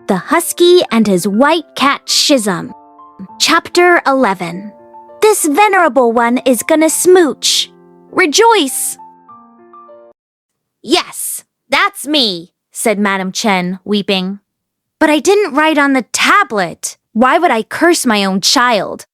The Husky and His White Cat Shizun. Chapter 11. This venerable one is gonna smooch. Rejoice! Yes, that's me, said Madam Chen, weeping. But I didn't write on the tablet. Why would I curse my own child?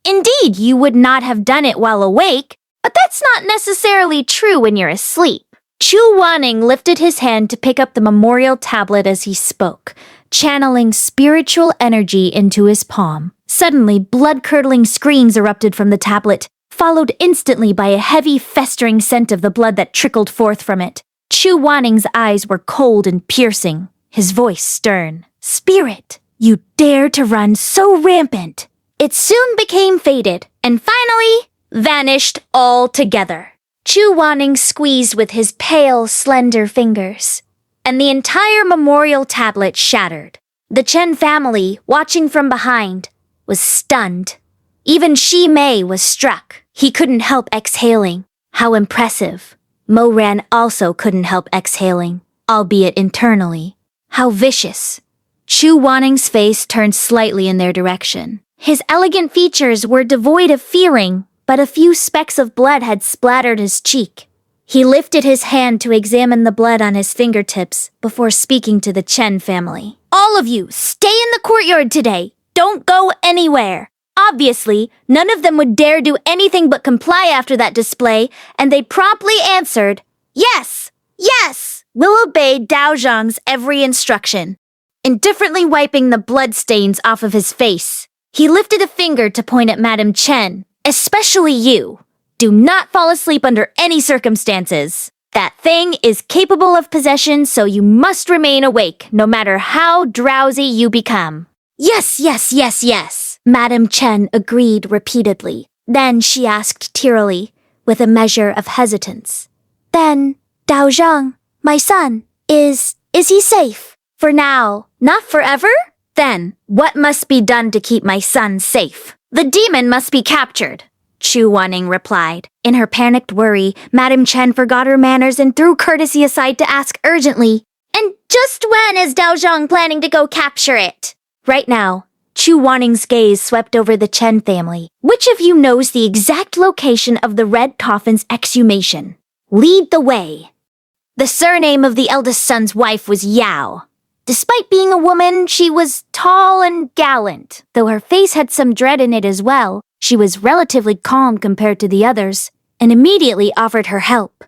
Indeed, you would not have done it while awake, but that's not necessarily true when you're asleep. Chu Wanning lifted his hand to pick up the memorial tablet as he spoke, channeling spiritual energy into his palm. Suddenly, blood-curdling screams erupted from the tablet, followed instantly by a heavy, festering scent of the blood that trickled forth from it. Chu Wanning's eyes were cold and piercing, his voice stern. Spirit, you dare to run so rampant! It soon became faded, and finally vanished altogether. Chu Wanning squeezed with his pale, slender fingers, and the entire memorial tablet shattered. The Chen family, watching from behind, was stunned. Even Shi Mei was struck. He couldn't help exhaling. How impressive. Moran also couldn't help exhaling, albeit internally. How vicious. Chu Wanning's face turned slightly in their direction. His elegant features were devoid of feeling, but a few specks of blood had splattered his cheek. He lifted his hand to examine the blood on his fingertips before speaking to the Chen family. All of you, stay in the courtyard today. Don't go anywhere. Obviously, none of them would dare do anything but comply after that display, and they promptly answered, Yes, yes, we'll obey Dao Zhang's every instruction. Indifferently wiping the bloodstains off of his face, he lifted a finger to point at Madam Chen. Especially you. Do not fall asleep under any circumstances. That thing is capable of possession, so you must remain awake, no matter how drowsy you become. Yes, yes, yes, yes, Madam Chen agreed repeatedly. Then she asked tearily, with a measure of hesitance. Then, Dao Zhang, my son, is he safe? For now, not forever? Then, what must be done to keep my son safe? The demon must be captured, Chu Wanning replied. In her panicked worry, Madam Chen forgot her manners and threw courtesy aside to ask urgently, And just when is Dao Zhang planning to go capture it? Right now, Chu Wanning's gaze swept over the Chen family. Which of you knows the exact location of the red coffin's exhumation? Lead the way. The surname of the eldest son's wife was Yao. Despite being a woman, she was tall and gallant. Though her face had some dread in it as well, she was relatively calm compared to the others, and immediately offered her help.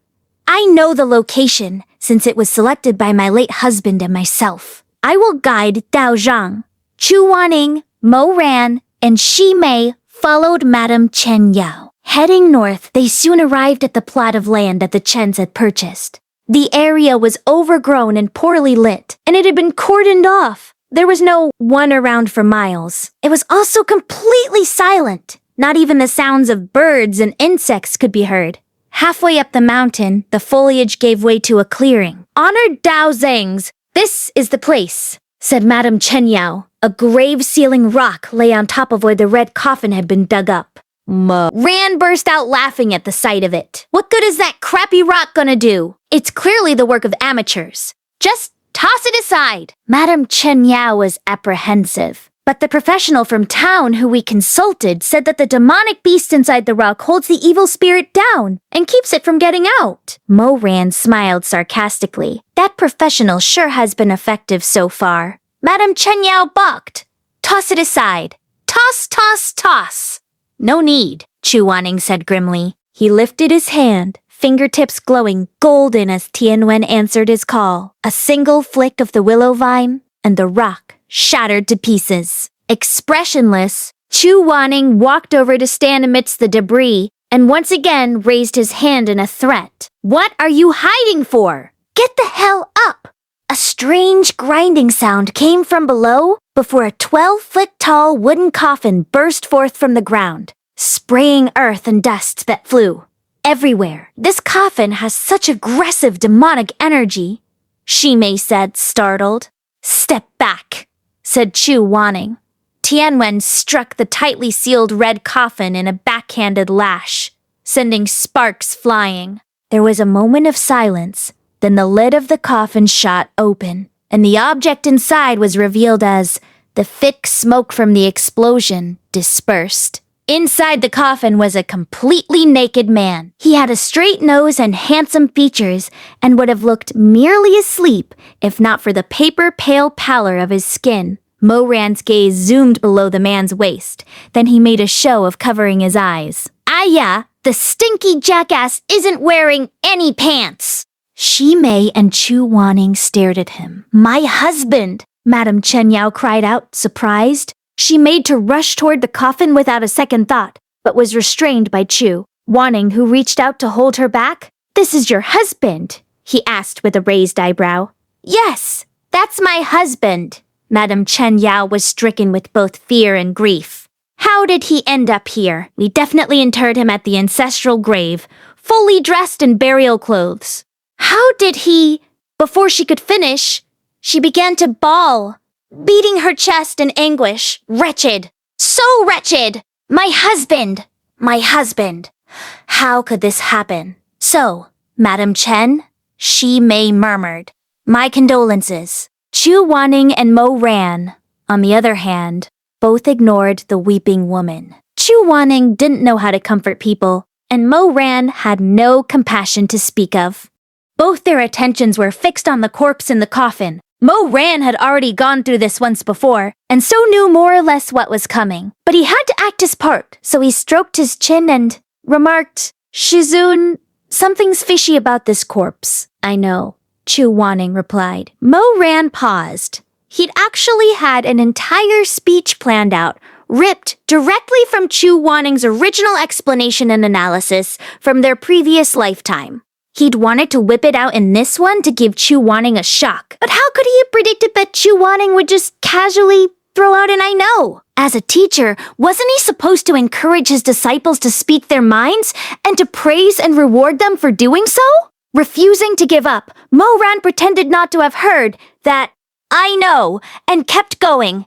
I know the location, since it was selected by my late husband and myself. I will guide Dao Zhang. Chu Wanning, Moran, and Shi Mei followed Madam Chen Yao. Heading north, they soon arrived at the plot of land that the Chens had purchased. The area was overgrown and poorly lit, and it had been cordoned off. There was no one around for miles. It was also completely silent. Not even the sounds of birds and insects could be heard. Halfway up the mountain, the foliage gave way to a clearing. Honored Dao Zhang's, this is the place, said Madam Chen Yao. A grave-sealing rock lay on top of where the red coffin had been dug up. Ran burst out laughing at the sight of it. What good is that crappy rock gonna do? It's clearly the work of amateurs. Just toss it aside. Madam Chen Yao was apprehensive. But the professional from town who we consulted said that the demonic beast inside the rock holds the evil spirit down and keeps it from getting out. Moran smiled sarcastically. That professional sure has been effective so far. Madam Chen Yao balked. Toss it aside. Toss, toss, toss. No need, Chu Wanning said grimly. He lifted his hand, fingertips glowing golden as Tianwen answered his call. A single flick of the willow vine, and the rock shattered to pieces. Expressionless, Chu Wanning walked over to stand amidst the debris, and once again raised his hand in a threat. What are you hiding for? Get the hell up! A strange grinding sound came from below before a 12-foot-tall wooden coffin burst forth from the ground, spraying earth and dust that flew everywhere. This coffin has such aggressive demonic energy, Shi Mei said, startled. Step back, said Chu Wanning. Tianwen struck the tightly sealed red coffin in a backhanded lash, sending sparks flying. There was a moment of silence. Then the lid of the coffin shot open, and the object inside was revealed as the thick smoke from the explosion dispersed. Inside the coffin was a completely naked man. He had a straight nose and handsome features and would have looked merely asleep if not for the paper-pale pallor of his skin. Moran's gaze zoomed below the man's waist. Then he made a show of covering his eyes. Ah yeah, the stinky jackass isn't wearing any pants. Shimei and Chu Wanning stared at him. My husband, Madame Chen Yao cried out, surprised. She made to rush toward the coffin without a second thought, but was restrained by Chu Wanning, who reached out to hold her back. This is your husband? He asked with a raised eyebrow. Yes, that's my husband. Madame Chen Yao was stricken with both fear and grief. How did he end up here? We definitely interred him at the ancestral grave, fully dressed in burial clothes. How did he... Before she could finish, she began to bawl, beating her chest in anguish. Wretched! So wretched! My husband! My husband! How could this happen? So, Madame Chen, Shimei murmured. My condolences. Chu Wanning and Moran, on the other hand, both ignored the weeping woman. Chu Wanning didn't know how to comfort people, and Moran had no compassion to speak of. Both their attentions were fixed on the corpse in the coffin. Moran had already gone through this once before, and so knew more or less what was coming. But he had to act his part, so he stroked his chin and remarked, Shizun, something's fishy about this corpse. I know. Chu Wanning replied. Moran paused. He'd actually had an entire speech planned out, ripped directly from Chu Wanning's original explanation and analysis from their previous lifetime. He'd wanted to whip it out in this one to give Chu Wanning a shock. But how could he have predicted that Chu Wanning would just casually throw out an I know? As a teacher, wasn't he supposed to encourage his disciples to speak their minds and to praise and reward them for doing so? Refusing to give up, Moran pretended not to have heard that I know and kept going.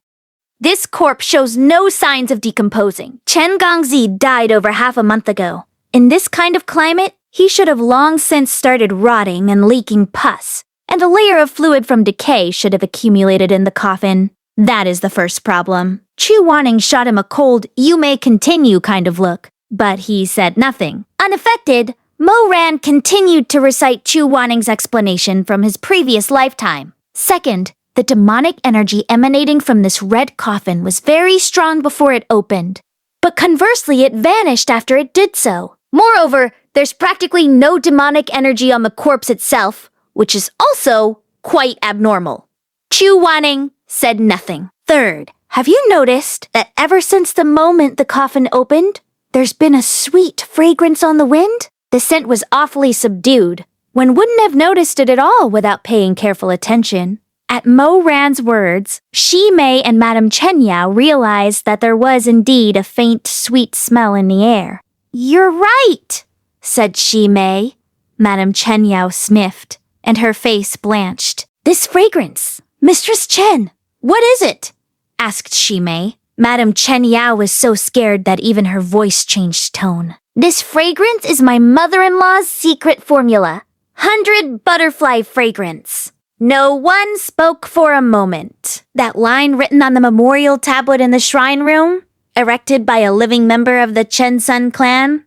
This corpse shows no signs of decomposing. Chen Gongzi died over half a month ago. In this kind of climate, he should have long since started rotting and leaking pus, and a layer of fluid from decay should have accumulated in the coffin. That is the first problem. Chu Wanning shot him a cold, you may continue kind of look, but he said nothing. Unaffected, Moran continued to recite Chu Wanning's explanation from his previous lifetime. Second, the demonic energy emanating from this red coffin was very strong before it opened, but conversely it vanished after it did so. Moreover, there's practically no demonic energy on the corpse itself, which is also quite abnormal. Chu Wanning said nothing. Third, have you noticed that ever since the moment the coffin opened, there's been a sweet fragrance on the wind? The scent was awfully subdued. One wouldn't have noticed it at all without paying careful attention. At Moran's words, Shimei and Madame Chen Yao realized that there was indeed a faint, sweet smell in the air. You're right, said Shimei. Madame Chen Yao sniffed, and her face blanched. This fragrance, Mistress Chen, what is it? Asked Shimei. Madame Chen Yao was so scared that even her voice changed tone. This fragrance is my mother-in-law's secret formula. 100 butterfly fragrance. No one spoke for a moment. That line written on the memorial tablet in the shrine room, erected by a living member of the Chen Sun clan,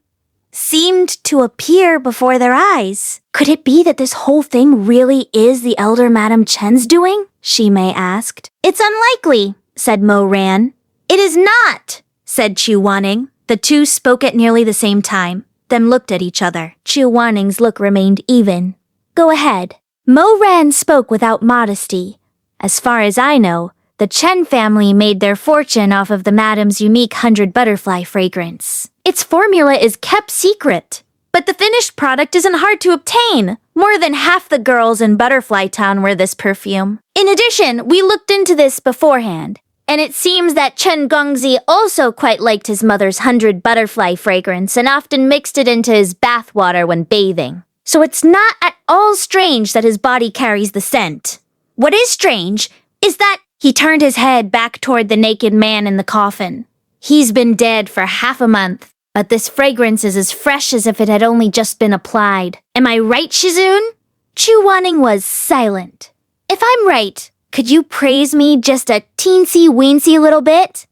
seemed to appear before their eyes. Could it be that this whole thing really is the elder Madame Chen's doing? Shimei asked. It's unlikely, said Moran. It is not, said Chu Wanning. The two spoke at nearly the same time, then looked at each other. Chu Wanning's look remained even. Go ahead. Moran spoke without modesty. As far as I know, the Chen family made their fortune off of the Madame's unique 100 butterfly fragrance. Its formula is kept secret, but the finished product isn't hard to obtain. More than half the girls in Butterfly Town wear this perfume. In addition, we looked into this beforehand, and it seems that Chen Gongzi also quite liked his mother's 100 butterfly fragrance and often mixed it into his bath water when bathing. So it's not at all strange that his body carries the scent. What is strange is that he turned his head back toward the naked man in the coffin. He's been dead for half a month, but this fragrance is as fresh as if it had only just been applied. Am I right, Shizun? Chu Wanning was silent. If I'm right, could you praise me just a teensy-weensy little bit?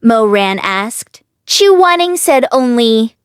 Moran asked. Chu-Wanning said only,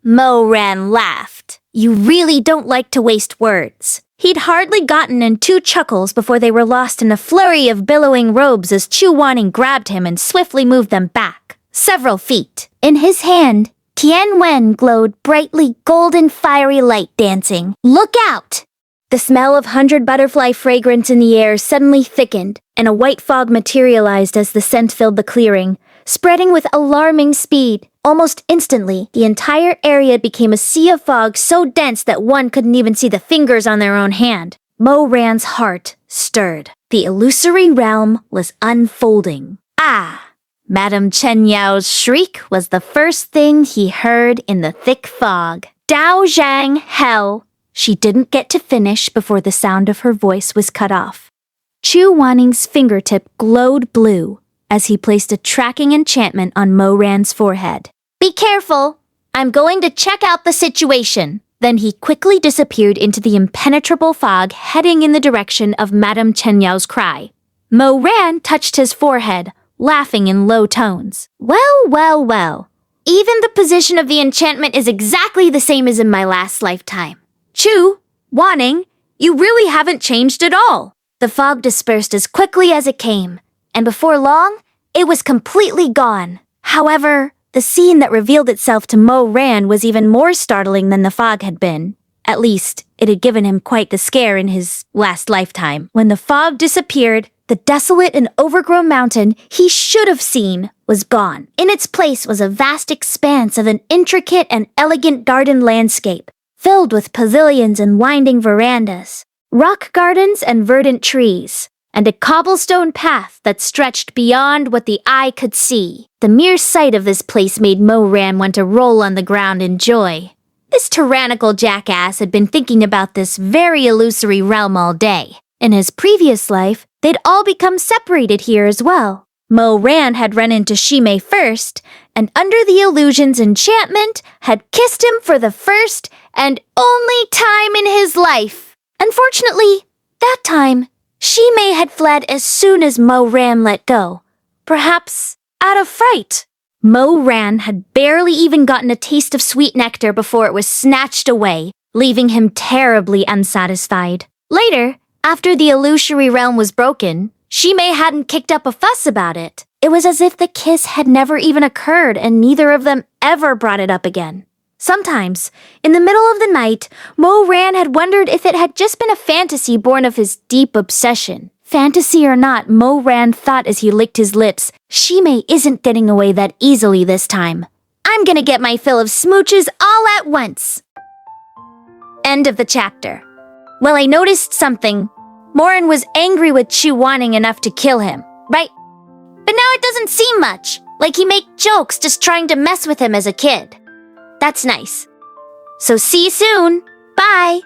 Moran laughed. You really don't like to waste words. He'd hardly gotten in 2 chuckles before they were lost in a flurry of billowing robes as Chu-Wanning grabbed him and swiftly moved them back, several feet. In his hand, Tian Wen glowed brightly golden fiery light dancing. Look out! The smell of 100 butterfly fragrance in the air suddenly thickened, and a white fog materialized as the scent filled the clearing, spreading with alarming speed. Almost instantly, the entire area became a sea of fog so dense that one couldn't even see the fingers on their own hand. Moran's heart stirred. The illusory realm was unfolding. Ah! Madame Chen Yao's shriek was the first thing he heard in the thick fog. Dao Zhang, hell! She didn't get to finish before the sound of her voice was cut off. Chu-Wanning's fingertip glowed blue as he placed a tracking enchantment on Moran's forehead. Be careful! I'm going to check out the situation. Then he quickly disappeared into the impenetrable fog, heading in the direction of Madame Chen Yao's cry. Moran touched his forehead, laughing in low tones. Well, well, well. Even the position of the enchantment is exactly the same as in my last lifetime. Chu-Wanning, you really haven't changed at all. The fog dispersed as quickly as it came, and before long, it was completely gone. However, the scene that revealed itself to Moran was even more startling than the fog had been. At least, it had given him quite the scare in his last lifetime. When the fog disappeared, the desolate and overgrown mountain he should have seen was gone. In its place was a vast expanse of an intricate and elegant garden landscape, filled with pavilions and winding verandas, rock gardens and verdant trees, and a cobblestone path that stretched beyond what the eye could see. The mere sight of this place made Moran want to roll on the ground in joy. This tyrannical jackass had been thinking about this very illusory realm all day. In his previous life, they'd all become separated here as well. Moran had run into Shimei first, and under the illusion's enchantment, had kissed him for the first and only time in his life. Unfortunately, that time, Shimei had fled as soon as Moran let go, perhaps out of fright. Moran had barely even gotten a taste of sweet nectar before it was snatched away, leaving him terribly unsatisfied. Later, after the illusory realm was broken, Shimei hadn't kicked up a fuss about it. It was as if the kiss had never even occurred and neither of them ever brought it up again. Sometimes, in the middle of the night, Moran had wondered if it had just been a fantasy born of his deep obsession. Fantasy or not, Moran thought as he licked his lips, Shimei isn't getting away that easily this time. I'm gonna get my fill of smooches all at once. End of the chapter. Well, I noticed something. Moran was angry with Chu-Wanning enough to kill him, right? But now it doesn't seem much, like he made jokes just trying to mess with him as a kid. That's nice. So see you soon. Bye.